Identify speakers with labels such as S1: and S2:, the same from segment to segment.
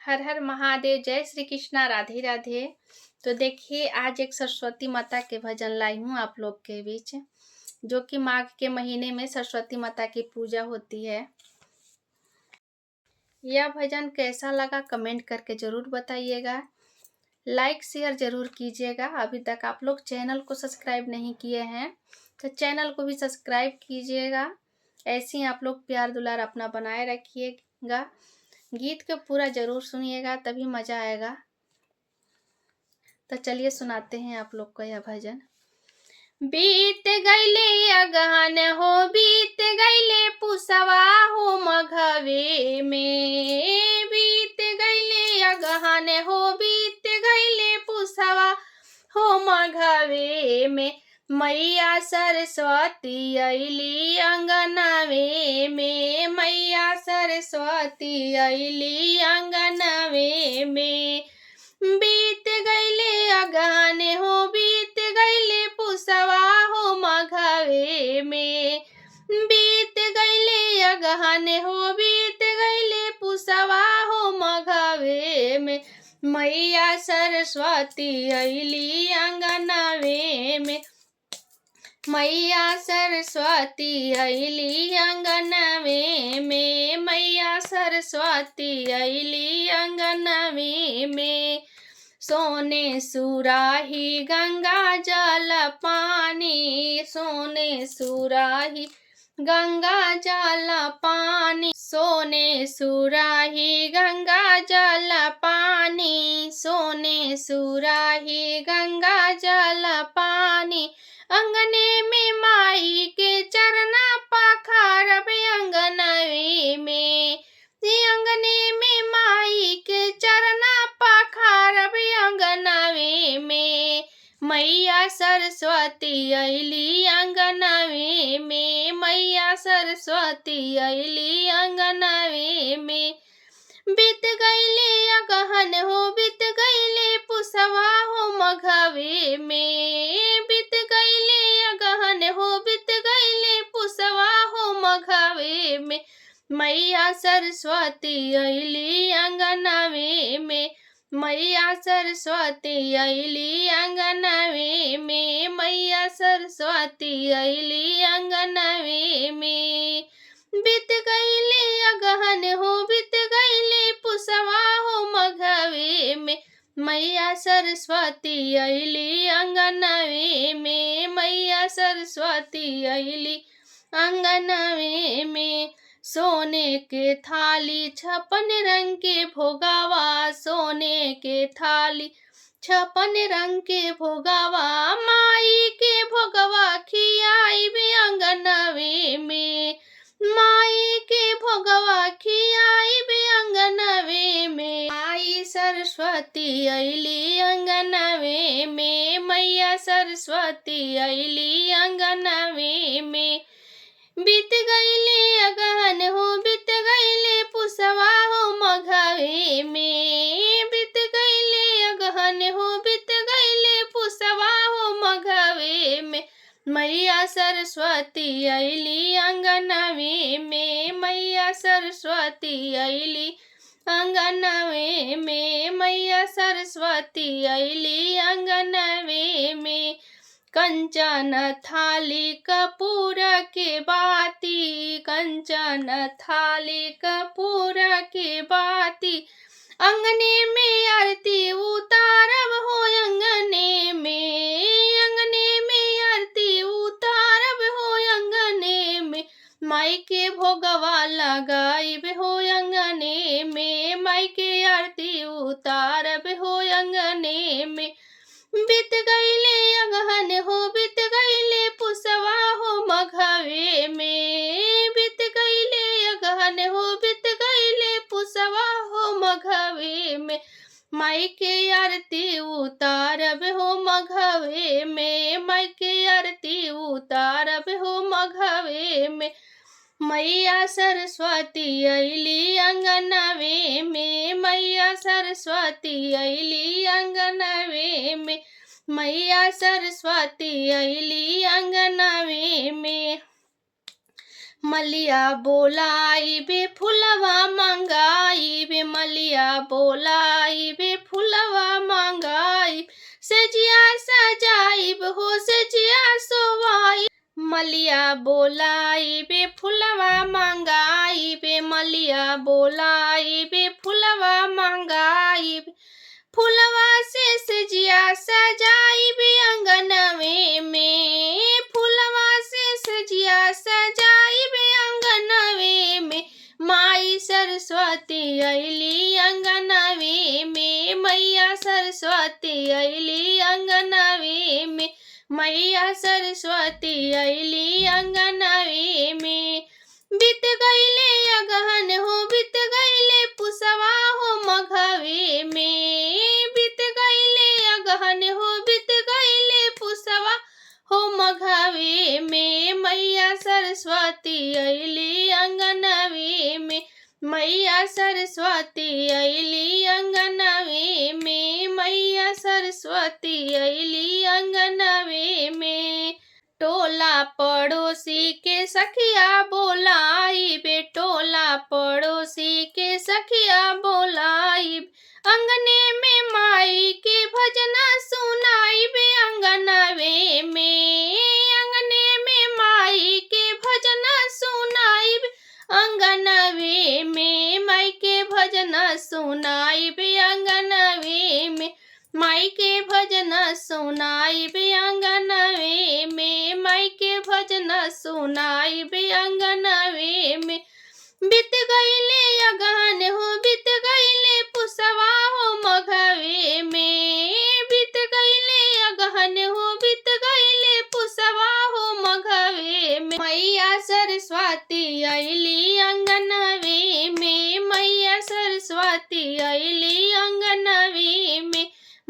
S1: हर हर महादेव। जय श्री कृष्णा। राधे राधे। तो देखिए, आज एक सरस्वती माता के भजन लाई हूँ आप लोग के बीच, जो कि माघ के महीने में सरस्वती माता की पूजा होती है। यह भजन कैसा लगा कमेंट करके जरूर बताइएगा। लाइक शेयर जरूर कीजिएगा। अभी तक आप लोग चैनल को सब्सक्राइब नहीं किए हैं तो चैनल को भी सब्सक्राइब कीजिएगा। ऐसे ही आप लोग प्यार दुलार अपना बनाए रखिएगा। गीत को पूरा जरूर सुनिएगा, तभी मजा आएगा। तो चलिए सुनाते हैं आप लोग को यह भजन। बीत गईले अगहन हो, बीत गईले पुसवा हो मघवे में। बीत गईले अगहन हो, बीत गईले पुसवा हो मघवे में। मैया सरस्वती अइली अंगनवे में। मैया सरस्वती अइली अंगनवे में। बीत गईले अगहन हो, बीत गईले पुसवा हो मघवे में। बीत गईले अगहन हो, बीत गईले पुसवा हो मघवे में। मैया सरस्वती अइली अंगनवे में। मैया सरस्वती अइली अंगनवे में। मैया सरस्वती अइली अंगनवे में। सोने सुराही गंगा जल पानी, सोने सुराही गंगा जल पानी। सोने सुराही गंगा जल पानी, सोने सुराही गंगा जल पानी। अंगने में माई के चरना पाखारब अंगनवे में। अंगने में माई के चरना पाखारब अंगनवे में। मैया सरस्वती अइली अंगनवे में। मैया सरस्वती अइली अंगनवे में। बीत गईले अगहन हो, बीत गईले पुसवा हो मघवे में। बीत गईले अगहन हो, बीत गईले पुसवा हो मघवे में। मैया सरस्वती अइली अंगनवे में। मैया सरस्वती अइली अंगनवे में। मैया सरस्वती अइली अंगनवे में। बीत गईले अगहन हो, बीत गईले पुसवा हो मघवे में। मैया सरस्वती अइली अंगनवे में। मैया सरस्वती अइली अंगनवे में। सोने के थाली 56 रंग के भोगावा, सोने के थाली 56 रंग के भोगावा। माई के भोगवा खियाई बे अंगनवे में। माई के भोगवा खियाई बे अंगनवे में। माई सरस्वती अइली अंगनवे में। मैया सरस्वती अइली अंगनवे में। बीत गईले अगहन हो, बीत गईले पुसवा हो मघवे में। बीत गईले अगहन हो, बीत गईले पुसवा हो मघवे में। मैया सरस्वती अइली अंगनवे में। मैया सरस्वती अइली अंगनवे में। मैया सरस्वती अइली अंगनवे में। कंचन थाली कपूर के बाती, कंचन थाली कपूर के बाती। अंगने में आरती उतारब हो अंगने में। अंगने में आरती उतारब हो अंगने में। माई के भोगवा लगाइब हो अंगने में। माई के आरती उतारब हो अंगने में। बीत गईले अगहन हो, बीत गईले पुसवा हो मघवे में। बीत गईले अगहन हो, बीत गईले पुसवा हो मघवे में। माई के आरती उतारब हो मघवे में। माई के आरती उतारब हो मघवे में। मैया सरस्वती अइली अंगनवे में। मैया सरस्वती अइली अंगनवे में। मैया सरस्वती अइली अंगनवे में। मलिया बोलाई बे फुलवा मंगाई बे। मलिया बोलाइबे फुलवा मंगाई सजिया सजाइब हो सजिया सोवाई मलिया बोलाइबे फुलवा मंगाइबे मलिया बोलाइबे फुलवा मंगाइबे फुलवा से सजिया सजाइबे अंगनवे में फुलवा से सजिया सजाइबे अंगनवे में माई सरस्वती अइली अंगनवे में मैया सरस्वती अइली अंगनवे में मैया सरस्वती अइली अंगनवे में बीत गईले अगहन हो बीत गईले पुसवा हो मघवे में बीत गईले अगहन हो बीत गईले पुसवा हो मघवे में मैया सरस्वती अइली अंगनवे में मैया सरस्वती अइली अंगनवे में मैया सरस्वती अइली अंगनवे में टोला पड़ोसी के सखिया बोलाइबे टोला पड़ोसी के सखिया बोलाइब अंगने में माई के भजना सुनाइबे अंगनवे में अंगने में माई के भजना सुनाइब अंगनवे में माई के भजना सुनाइबे अंगनवे में माई के भजना सुनाइबे अंगनवे में माई के भजना सुनाइबे अंगनवे में बीत गईले अगहन हो बीत गईले पुसवा हो मघवे में बीत गईले अगहन हो बीत गईले पुसवा हो मघवे में मैया सरस्वती अइली अंगनवे में मैया सरस्वती अइली अंगनवे में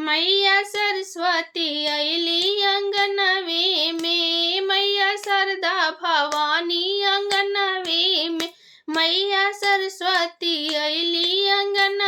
S1: मैया सरस्वती अइली अंगनवे में मैया शारदा भवानी अंगनवे में मैया सरस्वती अइली अंगनवे